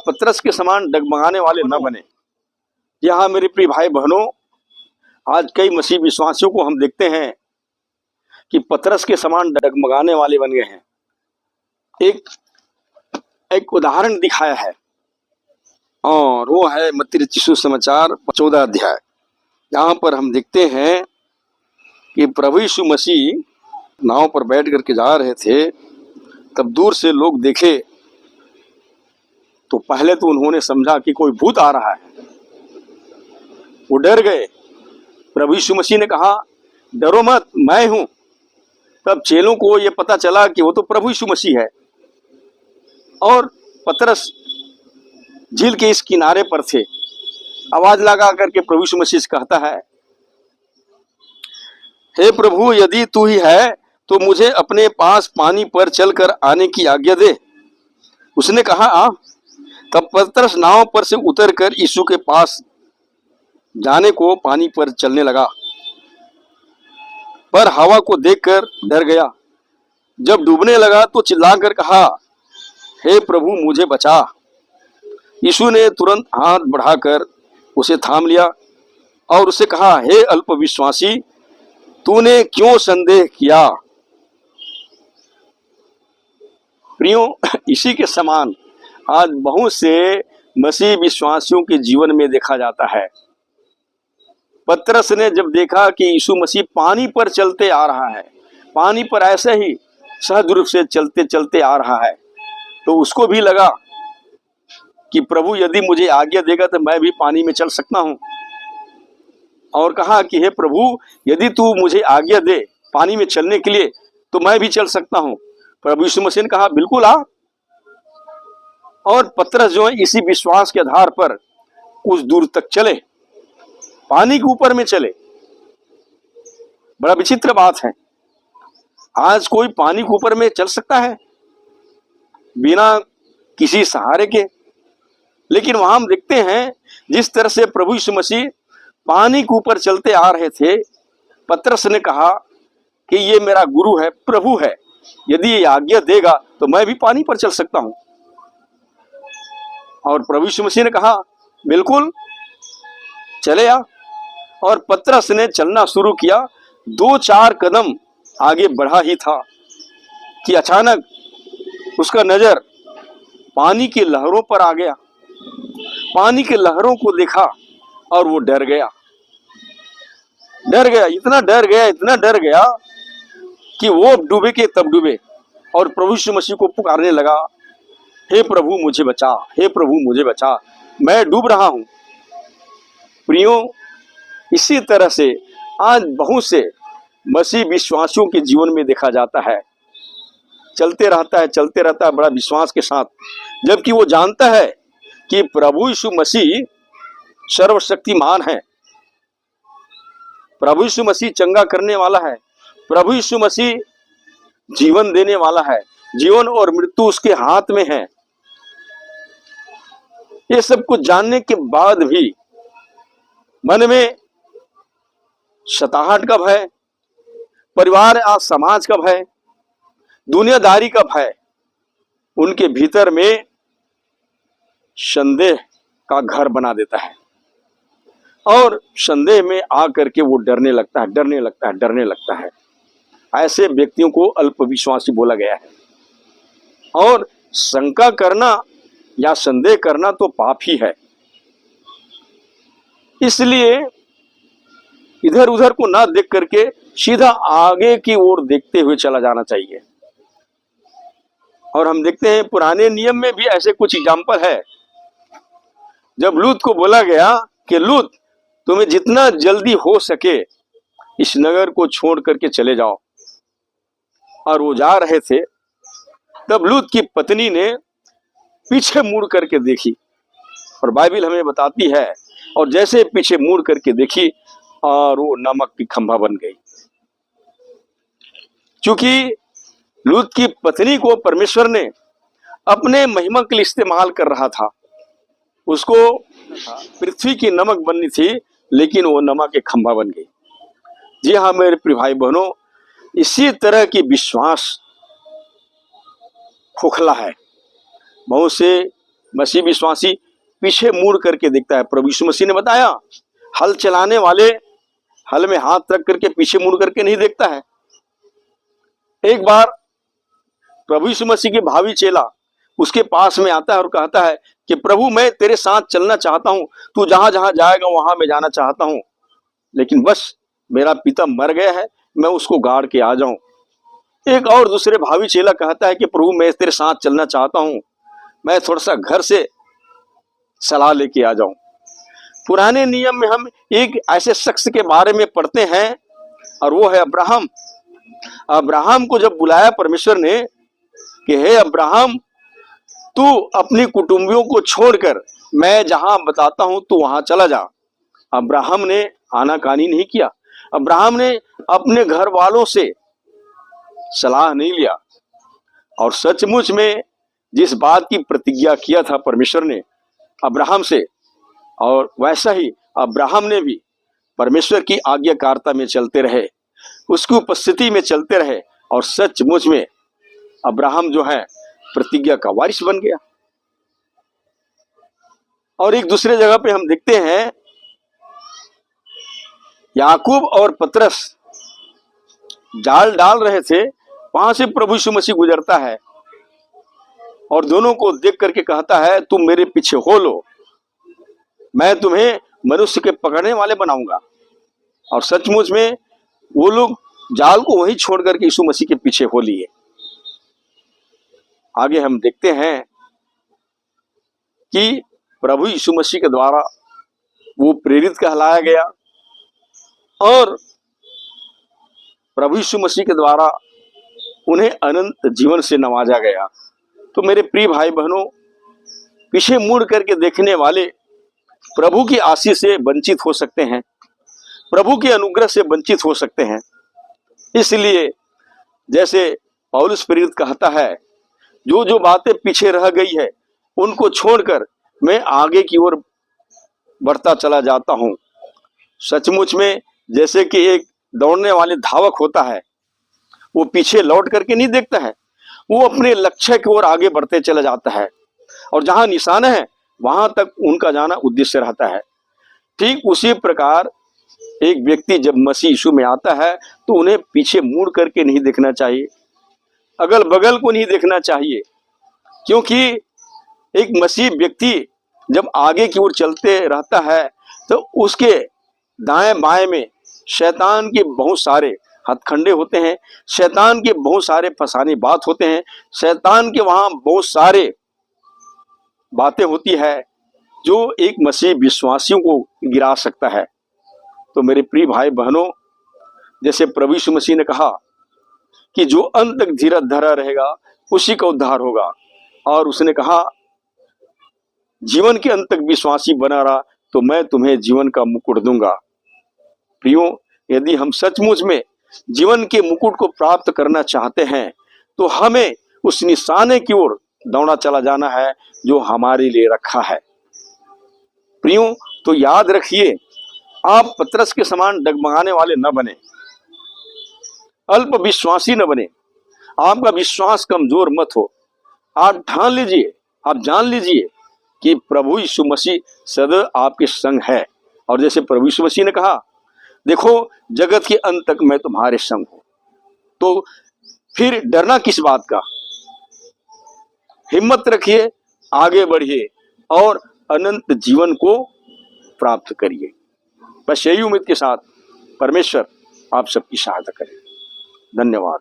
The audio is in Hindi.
पतरस के समान डगमगाने वाले न बने। यहाँ मेरे प्रिय भाई बहनों, आज कई मसीह विश्वासियों को हम देखते हैं कि पतरस के समान डगमगाने वाले बन गए हैं। एक उदाहरण दिखाया है और वो है मत्ती रचित सुसमाचार 14 अध्याय। यहाँ पर हम देखते हैं कि प्रभु यीशु मसीह नाव पर बैठ करके जा रहे थे। तब दूर से लोग देखे तो पहले तो उन्होंने समझा कि कोई भूत आ रहा है, वो डर गए। प्रभु यीशु मसीह ने कहा, डरो मत, मैं हूं। तब चेलों को यह पता चला कि वो तो प्रभु यीशु मसीह है। और पतरस झील के इस किनारे पर थे। आवाज लगा करके प्रभु यीशु मसीह से कहता है, हे प्रभु, यदि तू ही है तो मुझे अपने पास पानी पर चलकर आने की आज्ञा दे। उसने कहा, आ। तब पतरस नाव पर से उतरकर यीशु के पास जाने को पानी पर चलने लगा, पर हवा को देखकर डर गया। जब डूबने लगा तो चिल्लाकर कहा, हे प्रभु, मुझे बचा। यीशु ने तुरंत हाथ बढ़ाकर उसे थाम लिया और उसे कहा, हे अल्पविश्वासी, तूने क्यों संदेह किया। प्रियो, इसी के समान आज बहुत से मसीह विश्वासियों के जीवन में देखा जाता है। पतरस ने जब देखा कि यीशु मसीह पानी पर चलते आ रहा है, पानी पर ऐसे ही सहज रूप से चलते चलते आ रहा है, तो उसको भी लगा कि प्रभु यदि मुझे आज्ञा देगा तो मैं भी पानी में चल सकता हूं। और कहा कि हे प्रभु, यदि तू मुझे आज्ञा दे पानी में चलने के लिए तो मैं भी चल सकता हूं। प्रभु यीशु मसीह ने कहा, बिल्कुल आ। और पतरस जो है इसी विश्वास के आधार पर कुछ दूर तक चले, पानी के ऊपर में चले। बड़ा विचित्र बात है, आज कोई पानी के ऊपर में चल सकता है बिना किसी सहारे के। लेकिन वहां हम देखते हैं जिस तरह से प्रभु यीशु मसीह पानी के ऊपर चलते आ रहे थे, पतरस ने कहा कि ये मेरा गुरु है, प्रभु है, यदि ये आज्ञा देगा तो मैं भी पानी पर चल सकता हूं। और प्रभु यीशु मसीह ने कहा, बिल्कुल, चले आ। और पतरस ने चलना शुरू किया। 2-4 कदम आगे बढ़ा ही था कि अचानक उसका नजर पानी की लहरों पर आ गया। पानी की लहरों को देखा और वो डर गया, इतना डर गया कि वो डूबे के तब डूबे और प्रभु यीशु मसीह को पुकारने लगा, हे प्रभु मुझे बचा, हे प्रभु मुझे बचा, मैं डूब रहा हूं। प्रियो, इसी तरह से आज बहुत से मसीह विश्वासियों के जीवन में देखा जाता है। चलते रहता है बड़ा विश्वास के साथ, जबकि वो जानता है कि प्रभु यीशु मसीह सर्वशक्तिमान है, प्रभु यीशु मसीह चंगा करने वाला है, प्रभु यीशु मसीह जीवन देने वाला है, जीवन और मृत्यु उसके हाथ में है। ये सब कुछ जानने के बाद भी मन में सताहट का भय, परिवार और समाज का भय, दुनियादारी का भय, उनके भीतर में संदेह का घर बना देता है। और संदेह में आकर के वो डरने लगता है। ऐसे व्यक्तियों को अल्पविश्वासी बोला गया है। और शंका करना या संदेह करना तो पाप ही है। इसलिए इधर उधर को ना देख करके सीधा आगे की ओर देखते हुए चला जाना चाहिए। और हम देखते हैं पुराने नियम में भी ऐसे कुछ एग्जाम्पल है। जब लूत को बोला गया कि लूत, तुम्हें जितना जल्दी हो सके इस नगर को छोड़ करके चले जाओ, और वो जा रहे थे, तब लूत की पत्नी ने पीछे मुड़ करके देखी, और बाइबल हमें बताती है, और जैसे पीछे मुड़ करके देखी और वो नमक की खंभा बन गई। क्योंकि लूत की पत्नी को परमेश्वर ने अपने महिमा के लिए इस्तेमाल कर रहा था। उसको पृथ्वी की नमक बननी थी, लेकिन वो नमक की खंभा बन गई। जी हाँ मेरे प्रिय भाई बहनों, इसी तरह की विश्वास खोखला है। बहुत से मसीह विश्वासी पीछे मुड़ करके देखता है। प्रभु यीशु मसीह ने बताया, हल चलाने वाले हल में हाथ रख करके पीछे मुड़ करके नहीं देखता है। एक बार प्रभु यीशु मसीह के भावी चेला उसके पास में आता है और कहता है कि प्रभु, मैं तेरे साथ चलना चाहता हूं, तू जहां जहां जाएगा वहां मैं जाना चाहता हूं, लेकिन बस मेरा पिता मर गया है, मैं उसको गाड़ के आ जाऊं। एक और दूसरे भावी चेला कहता है कि प्रभु, मैं तेरे साथ चलना चाहता हूं, मैं थोड़ा सा घर से सलाह लेके आ जाऊं। पुराने नियम में हम एक ऐसे शख्स के बारे में पढ़ते हैं और वो है अब्राहम। अब्राहम को जब बुलाया परमेश्वर ने कि हे अब्राहम, तू अपनी कुटुंबियों को छोड़कर मैं जहां बताता हूं तू वहां चला जा। अब्राहम ने आनाकानी नहीं किया। अब्राहम ने अपने घर वालों से सलाह नहीं लिया और सचमुच में जिस बात की प्रतिज्ञा किया था परमेश्वर ने अब्राहम से, और वैसा ही अब्राहम ने भी परमेश्वर की आज्ञाकारिता में चलते रहे, उसकी उपस्थिति में चलते रहे और सचमुच में अब्राहम जो है प्रतिज्ञा का वारिस बन गया। और एक दूसरे जगह पे हम देखते हैं याकूब और पतरस जाल डाल रहे थे, वहां से प्रभु यीशु मसीह गुजरता है और दोनों को देख करके कहता है, तुम मेरे पीछे हो लो, मैं तुम्हें मनुष्य के पकड़ने वाले बनाऊंगा। और सचमुच में वो लोग जाल को वहीं छोड़ करके यीशु मसीह के पीछे हो लिए। आगे हम देखते हैं कि प्रभु यीशु मसीह के द्वारा वो प्रेरित कहलाया गया और प्रभु यीशु मसीह के द्वारा उन्हें अनंत जीवन से नवाजा गया। तो मेरे प्रिय भाई बहनों, पीछे मुड़ करके देखने वाले प्रभु की आशीष से वंचित हो सकते हैं, प्रभु के अनुग्रह से वंचित हो सकते हैं। इसलिए जैसे पौलुस प्रेरित कहता है, जो जो बातें पीछे रह गई है उनको छोड़कर मैं आगे की ओर बढ़ता चला जाता हूं। सचमुच में जैसे कि एक दौड़ने वाले धावक होता है, वो पीछे लौट करके नहीं देखता है, वो अपने लक्ष्य की ओर आगे बढ़ते चला जाता है और जहां निशाना है वहां तक उनका जाना उद्देश्य रहता है। ठीक उसी प्रकार एक व्यक्ति जब मसीह यीशु में आता है तो उन्हें पीछे मुड़ करके नहीं देखना चाहिए, अगल बगल को नहीं देखना चाहिए, क्योंकि एक मसीह व्यक्ति जब आगे की ओर चलते रहता है तो उसके दाएं बाएं में शैतान के बहुत सारे हथकंडे होते हैं, शैतान के बहुत सारे फसाने बात होते हैं, शैतान के वहां बहुत सारे बातें होती है जो एक मसीह विश्वासियों को गिरा सकता है। तो मेरे प्रिय भाई बहनों, जैसे प्रभु यीशु मसीह ने कहा कि जो अंत तक धीरज धरा रहेगा उसी का उद्धार होगा, और उसने कहा जीवन के अंत तक विश्वासी बना रहा तो मैं तुम्हें जीवन का मुकुट दूंगा। प्रियो, यदि हम सचमुच में जीवन के मुकुट को प्राप्त करना चाहते हैं तो हमें उस निशाने की ओर दौड़ा चला जाना है जो हमारे लिए रखा है। प्रियो, तो याद रखिए, आप पतरस के समान डगमगाने वाले न बने, अल्प विश्वासी न बने, आपका विश्वास कमजोर मत हो। आप ठान लीजिए, आप जान लीजिए कि प्रभु यीशु मसीह सदैव आपके संग है, और जैसे प्रभु यीशु मसीह ने कहा, देखो जगत के अंत तक मैं तुम्हारे संग हूं, तो फिर डरना किस बात का। हिम्मत रखिए, आगे बढ़िए और अनंत जीवन को प्राप्त करिए। बस यही उम्मीद के साथ परमेश्वर आप सबकी सहायता करे। धन्यवाद।